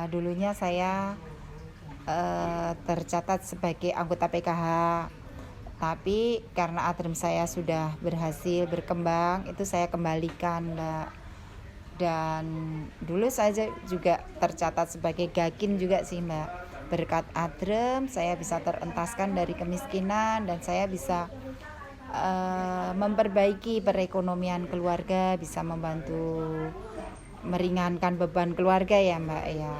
Dulunya saya tercatat sebagai anggota PKH, tapi karena adrem saya sudah berhasil berkembang, itu saya kembalikan, Mbak. Dan dulu saya juga tercatat sebagai gakin juga sih, Mbak. Berkat adrem saya bisa terentaskan dari kemiskinan dan saya bisa memperbaiki perekonomian keluarga, bisa membantu meringankan beban keluarga ya, Mbak ya.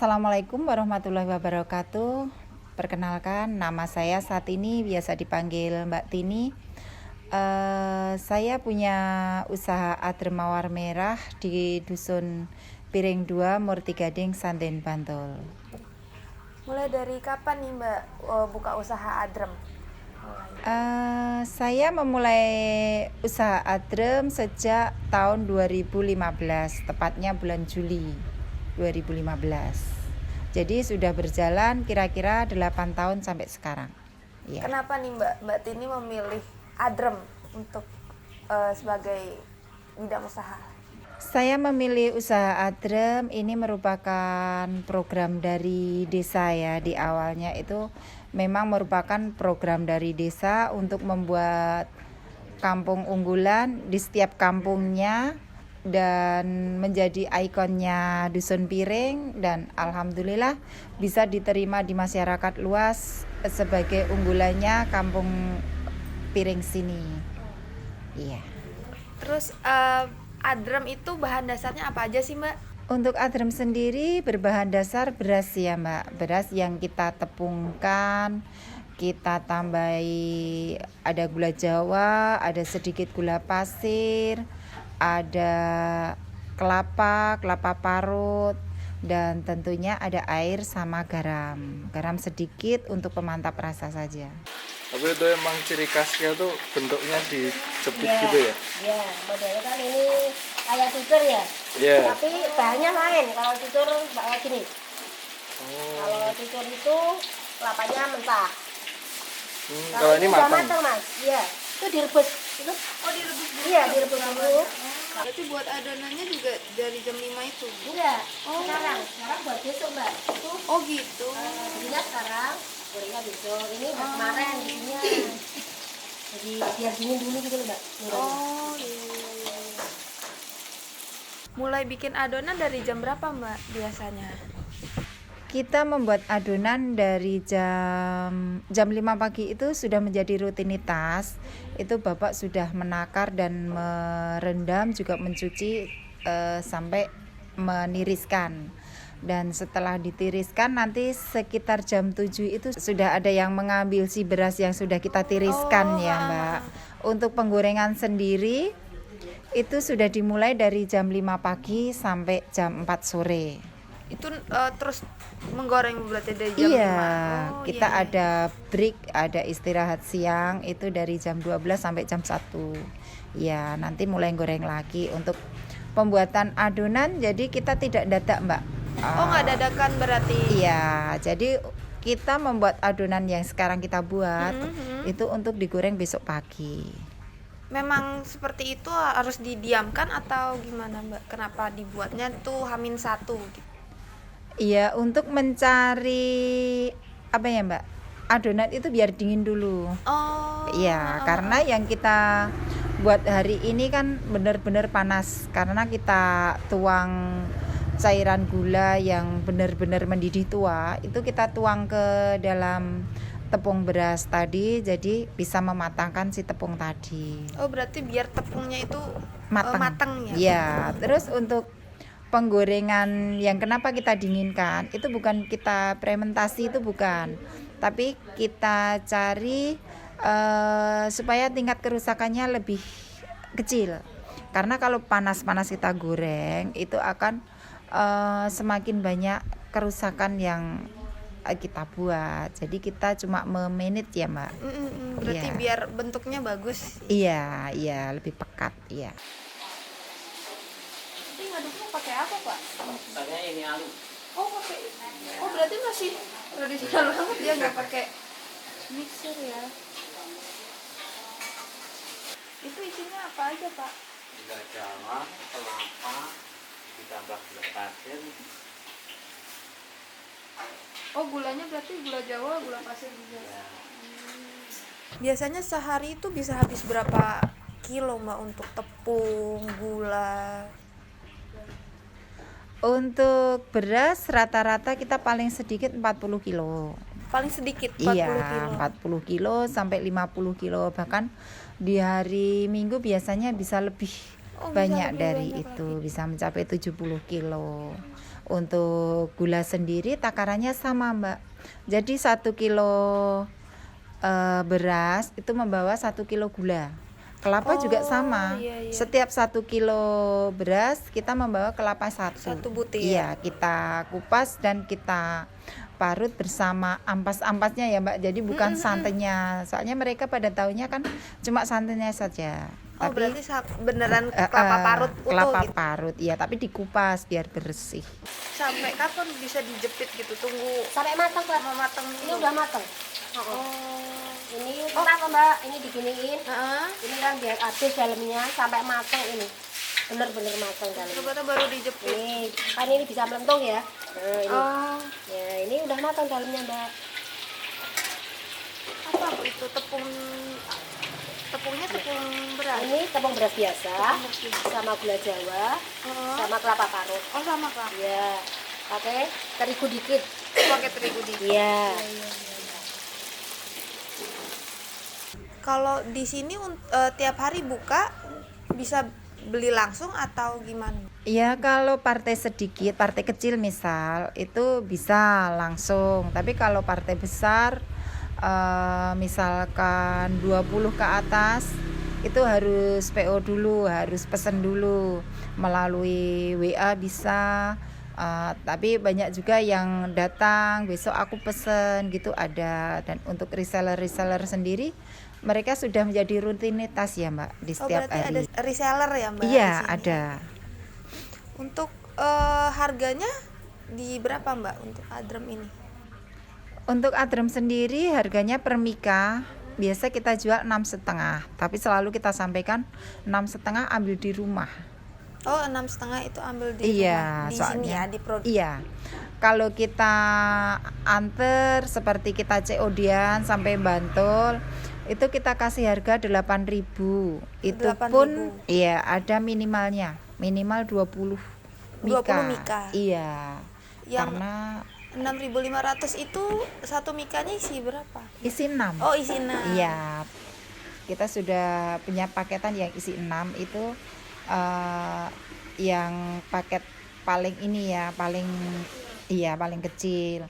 Assalamualaikum warahmatullahi wabarakatuh. Perkenalkan, nama saya saat ini biasa dipanggil Mbak Tini. Saya punya usaha adrem mawar merah di Dusun Piring 2, Murti Gading, Santen, Bantul. Mulai dari kapan nih Mbak buka usaha adrem? Saya memulai usaha adrem sejak tahun 2015, tepatnya bulan Juli 2015. Jadi sudah berjalan kira-kira 8 tahun sampai sekarang. Ya. Kenapa nih Mbak Tini memilih adrem untuk sebagai bidang usaha? Saya memilih usaha adrem ini merupakan program dari desa ya. Di awalnya itu memang merupakan program dari desa untuk membuat kampung unggulan di setiap kampungnya dan menjadi ikonnya Dusun Piring, dan alhamdulillah bisa diterima di masyarakat luas sebagai unggulannya kampung Piring sini. Iya. Terus adrem itu bahan dasarnya apa aja sih Mbak? Untuk adrem sendiri berbahan dasar beras ya, Mbak. Beras yang kita tepungkan, kita tambahi ada gula Jawa, ada sedikit gula pasir, ada kelapa parut, dan tentunya ada air sama garam. Garam sedikit untuk pemantap rasa saja. Tapi itu emang ciri khasnya tuh bentuknya dijepit gitu ya? Iya, modelnya kan ini kayak cucur ya. Iya. Tapi bahannya lain. Kalau cucur kayak gini. Kalau cucur itu kelapanya mentah. Kalau ini udah matang. matang, Mas. Iya. Itu direbus. Itu Direbus dulu. iya, direbus dulu. Berarti buat adonannya juga dari jam 5 itu? Enggak. Sekarang buat besok, Mbak. Itu Oh gitu. belinya sekarang, gorengnya besok. Ini udah kemarin belinya. Jadi biar dingin dulu gitu loh, Mbak. Oh iya. Mulai bikin adonan dari jam berapa Mbak biasanya? Kita membuat adonan dari jam 5 pagi itu sudah menjadi rutinitas. Itu Bapak sudah menakar dan merendam, juga mencuci sampai meniriskan. Dan setelah ditiriskan nanti sekitar jam 7 itu sudah ada yang mengambil si beras yang sudah kita tiriskan ya, Mbak. Untuk penggorengan sendiri itu sudah dimulai dari jam 5 pagi sampai jam 4 sore. Itu terus menggoreng berarti dari jam 5? Kita ada break, ada istirahat siang itu dari jam 12 sampai jam 1. Ya, nanti mulai goreng lagi. Untuk pembuatan adonan jadi kita tidak dadak, Mbak. Nggak dadakan berarti? Iya, jadi kita membuat adonan yang sekarang kita buat itu untuk digoreng besok pagi. Memang seperti itu harus didiamkan atau gimana Mbak? Kenapa dibuatnya tuh H-1 gitu? Iya, untuk mencari apa ya, Mbak? Adonan itu biar dingin dulu. Iya, karena yang kita buat hari ini kan benar-benar panas karena kita tuang cairan gula yang benar-benar mendidih tua, itu kita tuang ke dalam tepung beras tadi, jadi bisa mematangkan si tepung tadi. Oh, berarti biar tepungnya itu matang ya? Iya, terus untuk penggorengan yang kenapa kita dinginkan, itu bukan kita fermentasi, itu bukan. Tapi kita cari supaya tingkat kerusakannya lebih kecil. Karena kalau panas-panas kita goreng, itu akan semakin banyak kerusakan yang kita buat. Jadi kita cuma memanage ya Mbak. Berarti Iya. biar bentuknya bagus. Iya, iya lebih pekat, iya. Ini ngaduknya pakai apa Pak? Katanya ini alu. Oh pakai. Oh berarti masih tradisional banget ya, nggak pakai mixer ya. Itu isinya apa aja Pak? Gula Jawa, kelapa, ditambah gula pasir. Oh gulanya berarti gula Jawa, gula pasir juga. Ya. Biasanya sehari itu bisa habis berapa kilo Mbak untuk tepung, gula? Untuk beras rata-rata kita paling sedikit 40 kilo. Paling sedikit 40 Iya, kilo. 40 kilo sampai 50 kilo. Bahkan di hari Minggu biasanya bisa lebih Oh, bisa banyak lebih dari banyak itu, bisa mencapai 70 kilo. Untuk gula sendiri takarannya sama Mbak. Jadi 1 kilo beras itu membawa 1 kilo gula. Kelapa juga sama. Iya, iya. Setiap 1 kilo beras kita membawa kelapa 1. 1 butir. Iya, kita kupas dan kita parut bersama ampas-ampasnya ya Mbak. Jadi bukan santannya. Soalnya mereka pada tahunya kan cuma santannya saja. Oh Tapi berarti beneran kelapa parut utuh kelapa gitu. parut, iya, tapi dikupas biar bersih. Sampai kapan bisa dijepit gitu? Tunggu Sampai matang Mbak. sama matang Ini dulu. udah matang. Oh. Ini kenapa Mbak? Ini diginiin. Heeh. Ini kan biar habis dalamnya sampai matang ini. Bener-bener matang dalamnya. Terus baru dijepit. Ini kan ini bisa melentung ya. Nah, ini. Oh. Ya, ini udah matang dalamnya Mbak. Apa itu tepungnya tepung beras? Ini tepung beras biasa Tepung beras biasa. sama gula Jawa Heeh. sama kelapa parut. Oh sama Kak. Iya. Pakai terigu dikit. Pakai terigu dikit. Iya. Kalau di sini tiap hari buka bisa beli langsung atau gimana? Ya kalau partai sedikit, partai kecil misal itu bisa langsung. Tapi kalau partai besar misalkan 20 ke atas itu harus PO dulu, harus pesen dulu melalui WA bisa. Tapi banyak juga yang datang besok aku pesen gitu ada. Dan untuk reseller sendiri mereka sudah menjadi rutinitas ya Mbak di Oh setiap berarti ada hari. reseller ya Mbak? Iya di sini? ada. Untuk harganya di berapa Mbak untuk adrem ini? Untuk adrem sendiri harganya per mika biasa kita jual 6,5, tapi selalu kita sampaikan 6,5 ambil di rumah. Oh 6,5 itu ambil di Iya, rumah. Di sini soalnya ya di produk. iya. Kalau kita anter seperti kita COD-an sampai Bantul itu kita kasih harga 8.000. Itu 8.000. pun iya ada minimalnya, minimal 20 mika. 20 mika. Iya. Yang Karena 6.500 itu satu mikanya isi berapa? isi 6. Oh isi 6. Iya. Kita sudah punya paketan yang isi 6 itu yang paket paling ini ya, paling kecil.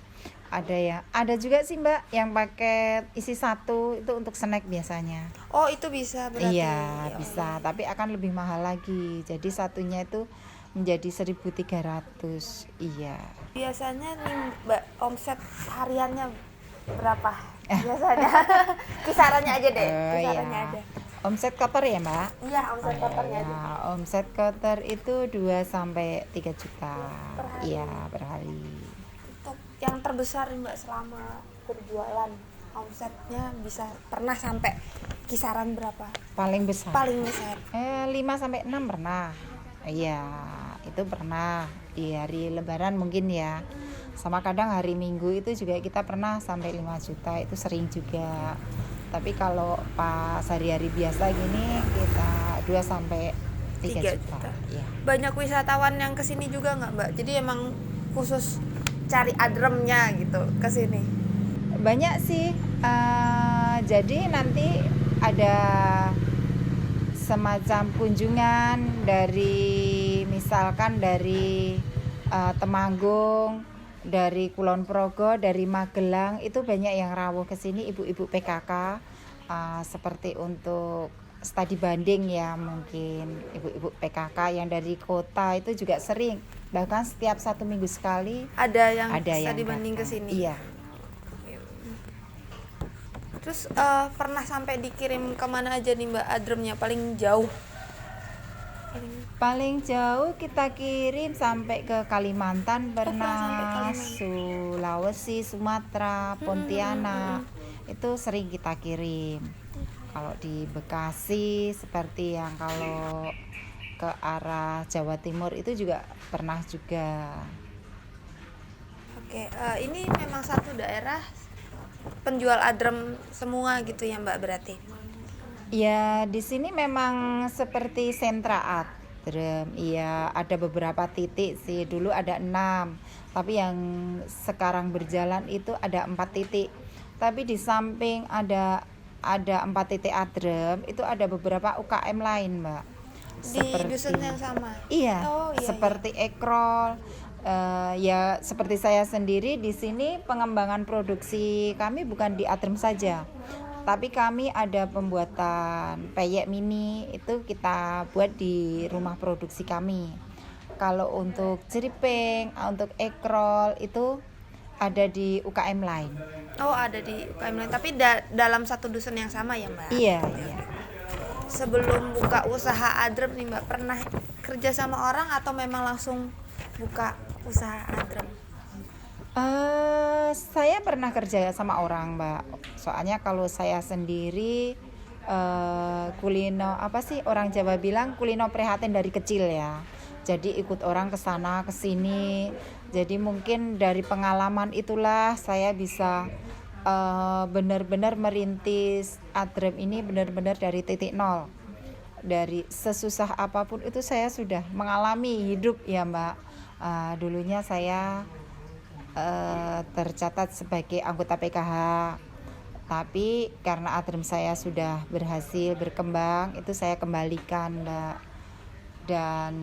Ada juga sih Mbak yang paket isi 1 itu untuk snack biasanya. Oh itu bisa berarti. Iya, Ya bisa, tapi akan lebih mahal lagi. Jadi satunya itu menjadi 1.300. Iya. Biasanya nih Mbak omset hariannya berapa? Biasanya kisarannya aja deh, Oh, kisarannya iya. aja. Omset kotor ya, Mbak? Iya, omset kotornya aja. Ya, omset kotor itu 2 sampai 3 juta. Per hari. Iya, per hari. Untuk yang terbesar nih Mbak selama berjualan, omsetnya bisa pernah sampai kisaran berapa? Paling besar. Paling besar. 5 sampai 6 pernah. Iya, itu pernah di hari lebaran mungkin ya. Sama kadang hari Minggu itu juga kita pernah sampai 5 juta, itu sering juga. Tapi kalau pas hari-hari biasa gini kita 2 sampai 3 juta. Iya. Banyak wisatawan yang kesini juga nggak Mbak? Jadi emang khusus cari adremnya gitu kesini. Banyak sih. Jadi nanti ada semacam kunjungan dari misalkan dari Temanggung, dari Kulon Progo, dari Magelang, itu banyak yang rawuh ke sini ibu-ibu PKK seperti untuk studi banding ya, mungkin ibu-ibu PKK yang dari kota itu juga sering, bahkan setiap 1 minggu sekali Ada yang ada yang dibanding datang. kesini. Iya, Terus pernah sampai dikirim kemana aja nih Mbak adremnya paling jauh? Paling jauh kita kirim sampai ke Kalimantan pernah sampai pernah, Kalimantan. Sulawesi, Sumatera, Pontianak. Itu sering kita kirim. Kalau di Bekasi seperti yang kalau ke arah Jawa Timur itu juga pernah juga. Oke, ini memang satu daerah penjual adrem semua gitu ya Mbak berarti? Ya, di sini memang seperti sentra adrem. Iya, ada beberapa titik sih. Dulu ada 6, tapi yang sekarang berjalan itu ada 4 titik. Tapi di samping ada 4 titik adrem, itu ada beberapa UKM lain, Mbak. Di dusun yang sama? Iya, Oh, iya, seperti ekrol. Ya seperti saya sendiri di sini pengembangan produksi kami bukan di adrem saja, tapi kami ada pembuatan peyek mini, itu kita buat di rumah produksi kami. Kalau untuk jeripeng, untuk ekrol itu ada di UKM lain. Oh, ada di UKM lain, tapi dalam satu dusun yang sama ya Mbak? Iya, iya. Sebelum buka usaha adrem nih Mbak, pernah kerja sama orang atau memang langsung buka usaha adrem? Saya pernah kerja sama orang, Mbak. Soalnya kalau saya sendiri kulino apa sih orang Jawa bilang kulino prihatin dari kecil ya. Jadi ikut orang ke sana ke sini. Jadi mungkin dari pengalaman itulah saya bisa benar-benar merintis adrem ini benar-benar dari titik nol. Dari sesusah apapun itu saya sudah mengalami hidup ya Mbak. Dulunya saya tercatat sebagai anggota PKH, tapi karena adrem saya sudah berhasil berkembang, itu saya kembalikan, Mbak. Dan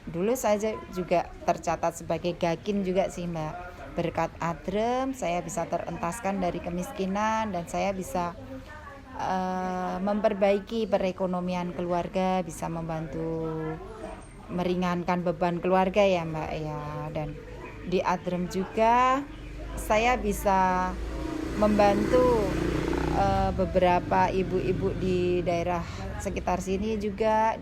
dulu saya juga tercatat sebagai gakin juga sih, Mbak. Berkat adrem saya bisa terentaskan dari kemiskinan dan saya bisa memperbaiki perekonomian keluarga, bisa membantu meringankan beban keluarga ya Mbak ya. Dan di adrem juga saya bisa membantu beberapa ibu-ibu di daerah sekitar sini juga,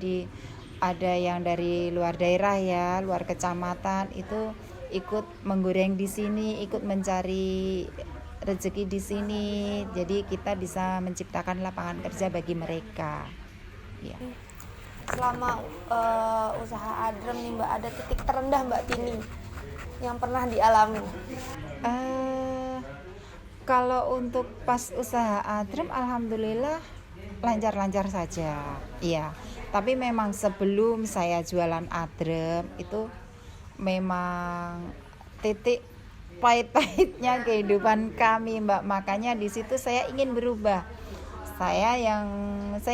ada yang dari luar daerah ya, luar kecamatan itu ikut menggoreng di sini, ikut mencari rezeki di sini. Jadi kita bisa menciptakan lapangan kerja bagi mereka. Ya. Selama usaha adrem nih Mbak, ada titik terendah Mbak Tini yang pernah dialami? Kalau untuk pas usaha adrem alhamdulillah lancar-lancar saja. Iya. Tapi memang sebelum saya jualan adrem itu memang titik pahit-pahitnya kehidupan kami Mbak. Makanya di situ saya ingin berubah. Saya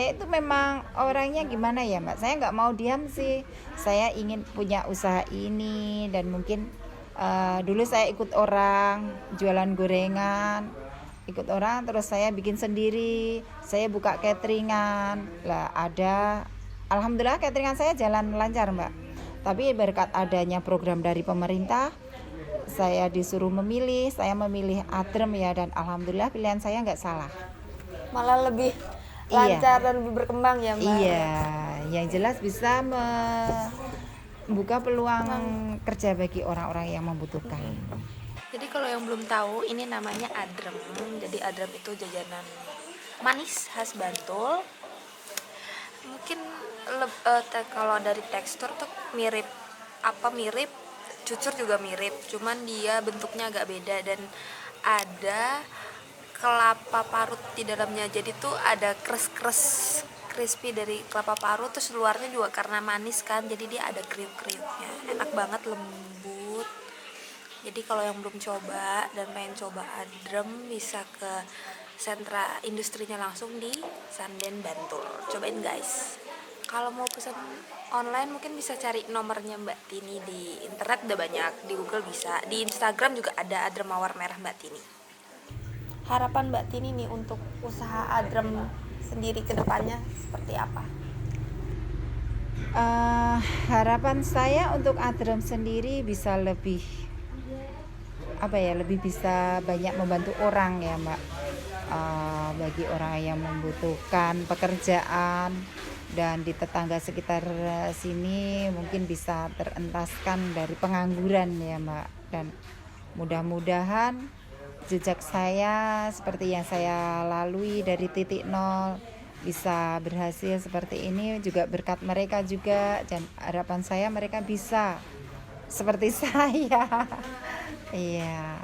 itu memang orangnya gimana ya Mbak, saya nggak mau diam sih, saya ingin punya usaha ini. Dan mungkin dulu saya ikut orang jualan gorengan, ikut orang terus saya bikin sendiri, saya buka cateringan lah. Alhamdulillah cateringan saya jalan lancar Mbak. Tapi berkat adanya program dari pemerintah, saya disuruh memilih, saya memilih adrem ya, dan alhamdulillah pilihan saya nggak salah. Malah lebih lancar dan lebih berkembang ya Mbak? Iya, yang jelas bisa membuka peluang kerja bagi orang-orang yang membutuhkan. Jadi kalau yang belum tahu, ini namanya adrem. Jadi adrem itu jajanan manis khas Bantul. Mungkin kalau dari tekstur tuh mirip, cucur juga mirip, cuman dia bentuknya agak beda dan ada kelapa parut di dalamnya. Jadi tuh ada crispy dari kelapa parut, terus luarnya juga karena manis kan, jadi dia ada kriuk-kriuknya, enak banget, lembut. Jadi kalau yang belum coba dan pengen coba adrem bisa ke sentra industrinya langsung di Sanden Bantul. Cobain guys. Kalau mau pesan online mungkin bisa cari nomornya Mbak Tini di internet, udah banyak, di Google bisa, di Instagram juga ada adrem mawar merah Mbak Tini. Harapan Mbak Tini nih untuk usaha adrem sendiri ke depannya seperti apa? Harapan saya untuk adrem sendiri bisa lebih bisa banyak membantu orang ya Mbak. bagi orang yang membutuhkan pekerjaan, dan di tetangga sekitar sini mungkin bisa terentaskan dari pengangguran ya Mbak. Dan mudah-mudahan jejak saya seperti yang saya lalui dari titik nol bisa berhasil seperti ini juga berkat mereka juga, dan harapan saya mereka bisa seperti saya. Iya.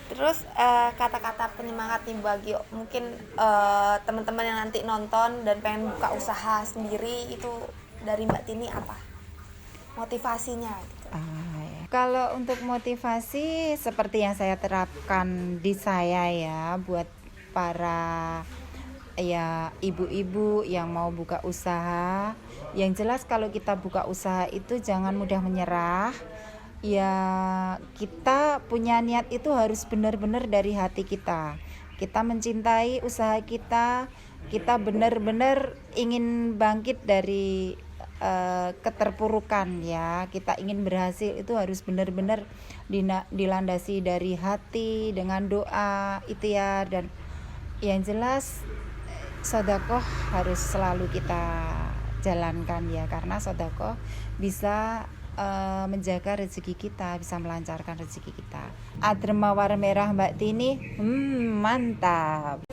Terus kata-kata penyemangat nih bagi mungkin teman-teman yang nanti nonton dan pengen buka usaha sendiri, itu dari Mbak Tini apa motivasinya gitu? Ya. Kalau untuk motivasi seperti yang saya terapkan di saya ya, buat para ya ibu-ibu yang mau buka usaha, yang jelas kalau kita buka usaha itu jangan mudah menyerah. Ya kita punya niat itu harus benar-benar dari hati kita. Kita mencintai usaha kita benar-benar ingin bangkit dari keterpurukan ya. Kita ingin berhasil itu harus benar-benar dilandasi dari hati dengan doa, ikhtiar, dan yang jelas sedekah harus selalu kita jalankan ya, karena sedekah bisa menjaga rezeki kita, bisa melancarkan rezeki kita. Adrem mawar merah Mbak Tini, mantap.